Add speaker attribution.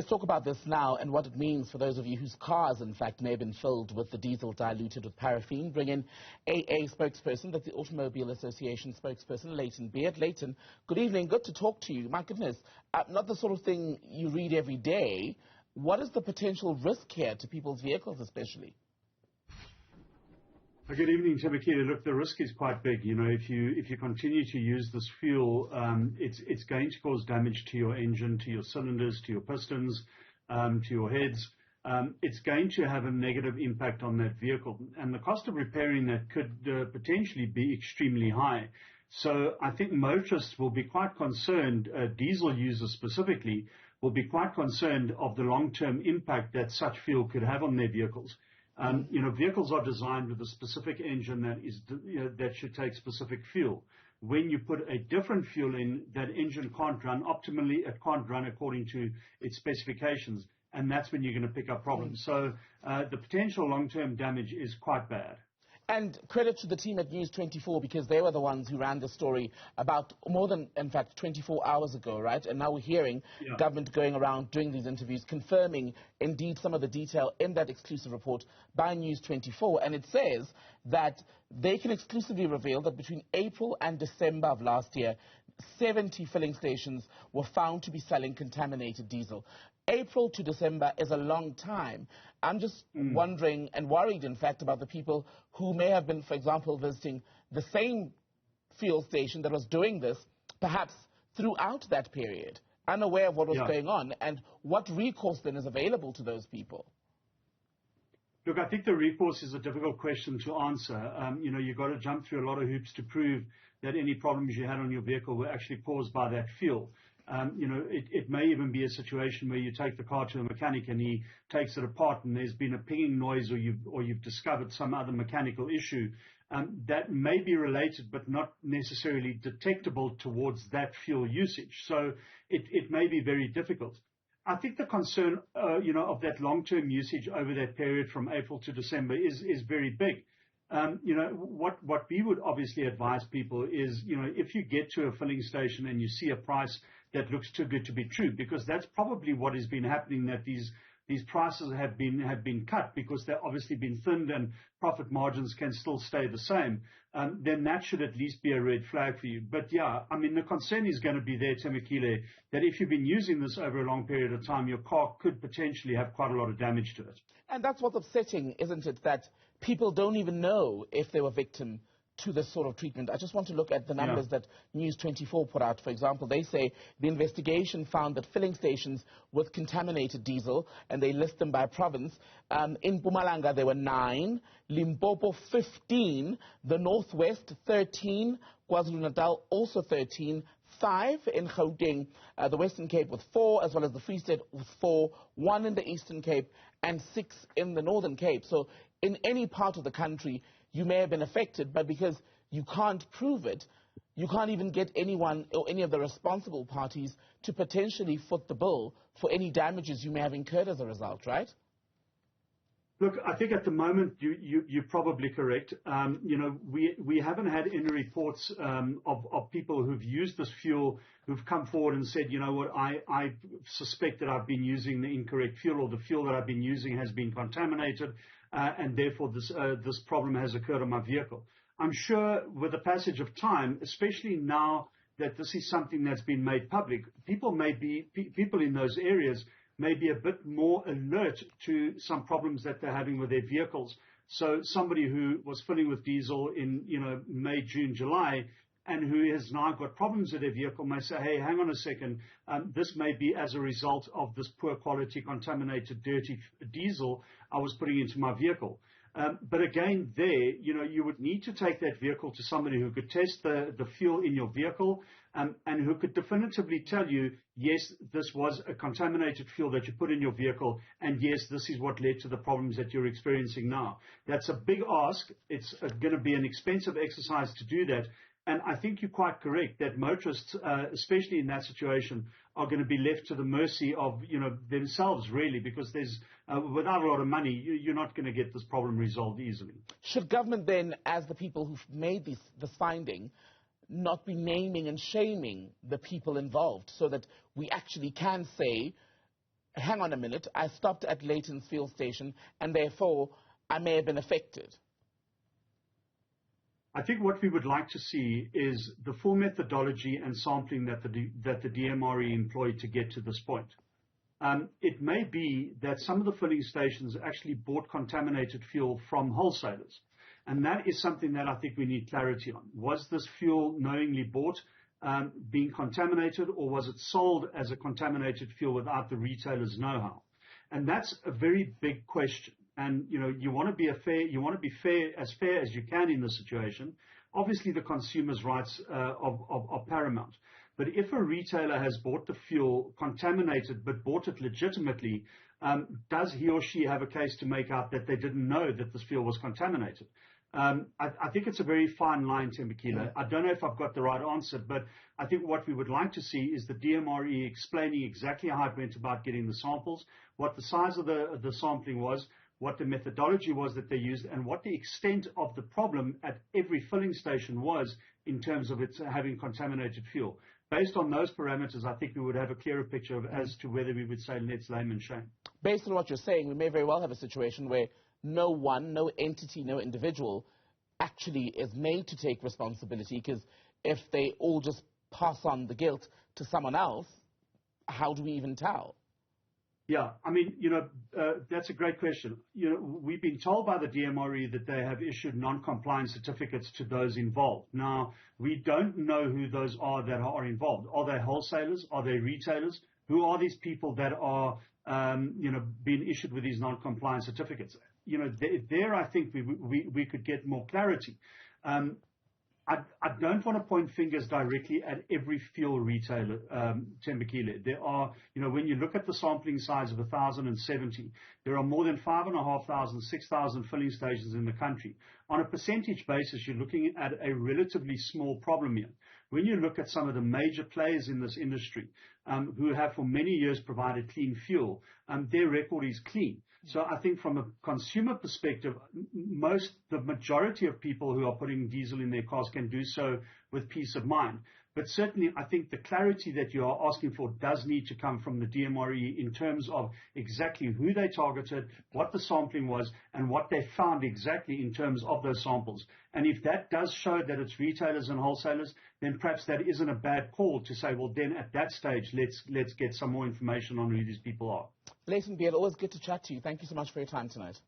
Speaker 1: Let's talk about this now and what it means for those of you whose cars, in fact, may have been filled with the diesel diluted with paraffin. Bring in AA spokesperson, that's the Automobile Association spokesperson, Layton Beard. Layton, good evening. Good to talk to you. My goodness, not the sort of thing you read every day. What is the potential risk here to people's vehicles, especially?
Speaker 2: Good evening, Tabakile. Look, the risk is quite big. You know, if you continue to use this fuel, it's going to cause damage to your engine, to your cylinders, to your pistons, to your heads. It's going to have a negative impact on that vehicle, and the cost of repairing that could potentially be extremely high. So I think motorists will be quite concerned, diesel users specifically, will be quite concerned of the long-term impact that such fuel could have on their vehicles. You know, vehicles are designed with a specific engine that should take specific fuel. When you put a different fuel in, that engine can't run optimally. It can't run according to its specifications, and that's when you're going to pick up problems. So the potential long-term damage is quite bad.
Speaker 1: And credit to the team at News 24, because they were the ones who ran the story about more than, in fact, 24 hours ago, right? And now we're hearing government going around doing these interviews, confirming indeed some of the detail in that exclusive report by News 24. And it says that they can exclusively reveal that between April and December of last year, 70 filling stations were found to be selling contaminated diesel. April to December is a long time. I'm just wondering and worried, in fact, about the people who may have been, for example, visiting the same fuel station that was doing this, perhaps throughout that period, unaware of what was going on, and what recourse then is available to those people.
Speaker 2: Look, I think the recourse is a difficult question to answer. You know, you've got to jump through a lot of hoops to prove that any problems you had on your vehicle were actually caused by that fuel. You know, it may even be a situation where you take the car to a mechanic and he takes it apart and there's been a pinging noise, or you've discovered some other mechanical issue that may be related but not necessarily detectable towards that fuel usage. So it may be very difficult. I think the concern, you know, of that long-term usage over that period from April to December is very big. You know, what we would obviously advise people is, you know, if you get to a filling station and you see a price that looks too good to be true, because that's probably what has been happening, that these prices have been cut because they've obviously been thinned and profit margins can still stay the same, then that should at least be a red flag for you. But yeah, I mean, the concern is going to be there, Temekile, that if you've been using this over a long period of time, your car could potentially have quite a lot of damage to it.
Speaker 1: And that's what's upsetting, isn't it, that people don't even know if they were victim to this sort of treatment. I just want to look at the numbers that News 24 put out. For example, they say the investigation found that filling stations with contaminated diesel, and they list them by province, in Mpumalanga there were 9, Limpopo 15, the Northwest 13, KwaZulu-Natal also 13, 5 in Gauteng, the Western Cape with 4, as well as the Free State with 4, 1 in the Eastern Cape, and 6 in the Northern Cape. So in any part of the country, you may have been affected, but because you can't prove it, you can't even get anyone or any of the responsible parties to potentially foot the bill for any damages you may have incurred as a result, right?
Speaker 2: Look, I think at the moment you're probably correct. You know, we haven't had any reports of people who've used this fuel who've come forward and said, you know what, I suspect that I've been using the incorrect fuel, or the fuel that I've been using has been contaminated, and therefore this problem has occurred on my vehicle. I'm sure with the passage of time, especially now that this is something that's been made public, people in those areas may be a bit more alert to some problems that they're having with their vehicles. So somebody who was filling with diesel in, you know, May, June, July, and who has now got problems with their vehicle may say, hey, hang on a second, this may be as a result of this poor quality, contaminated, dirty diesel I was putting into my vehicle. But again, you know, you would need to take that vehicle to somebody who could test the fuel in your vehicle, and who could definitively tell you, yes, this was a contaminated fuel that you put in your vehicle, and yes, this is what led to the problems that you're experiencing now. That's a big ask. It's going to be an expensive exercise to do that. And I think you're quite correct that motorists, especially in that situation, are going to be left to the mercy of, you know, themselves, really, because there's without a lot of money, you're not going to get this problem resolved easily.
Speaker 1: Should government then, as the people who've made this finding, not be naming and shaming the people involved, so that we actually can say hang on a minute, I stopped at Layton's fuel station and therefore I may have been affected?
Speaker 2: I think what we would like to see is the full methodology and sampling that the DMRE employed to get to this point. It may be that some of the filling stations actually bought contaminated fuel from wholesalers. And that is something that I think we need clarity on. Was this fuel knowingly bought, being contaminated, or was it sold as a contaminated fuel without the retailer's know-how? And that's a very big question. And you want to be fair as you can in this situation. Obviously, the consumer's rights are paramount. But if a retailer has bought the fuel contaminated but bought it legitimately, does he or she have a case to make out that they didn't know that this fuel was contaminated? I think it's a very fine line, Tembekile. I don't know if I've got the right answer, but I think what we would like to see is the DMRE explaining exactly how it went about getting the samples, what the size of the sampling was, what the methodology was that they used, and what the extent of the problem at every filling station was in terms of it having contaminated fuel. Based on those parameters, I think we would have a clearer picture as to whether we would say let's lame and shame.
Speaker 1: Based on what you're saying, we may very well have a situation where no one, no entity, no individual actually is made to take responsibility, because if they all just pass on the guilt to someone else, how do we even tell?
Speaker 2: Yeah, I mean, that's a great question. We've been told by the DMRE that they have issued non-compliance certificates to those involved. Now, we don't know who those are that are involved. Are they wholesalers? Are they retailers? Who are these people that are, being issued with these non-compliance certificates? There I think we could get more clarity. I don't want to point fingers directly at every fuel retailer, Tembekile. There are, when you look at the sampling size of 1,070, there are more than 5,500, 6,000 filling stations in the country. On a percentage basis, you're looking at a relatively small problem here. When you look at some of the major players in this industry who have for many years provided clean fuel, their record is clean. So I think from a consumer perspective, the majority of people who are putting diesel in their cars can do so with peace of mind. But certainly, I think the clarity that you are asking for does need to come from the DMRE in terms of exactly who they targeted, what the sampling was, and what they found exactly in terms of those samples. And if that does show that it's retailers and wholesalers, then perhaps that isn't a bad call to say, well, then at that stage, let's get some more information on who these people are.
Speaker 1: Layton Beard, always good to chat to you. Thank you so much for your time tonight.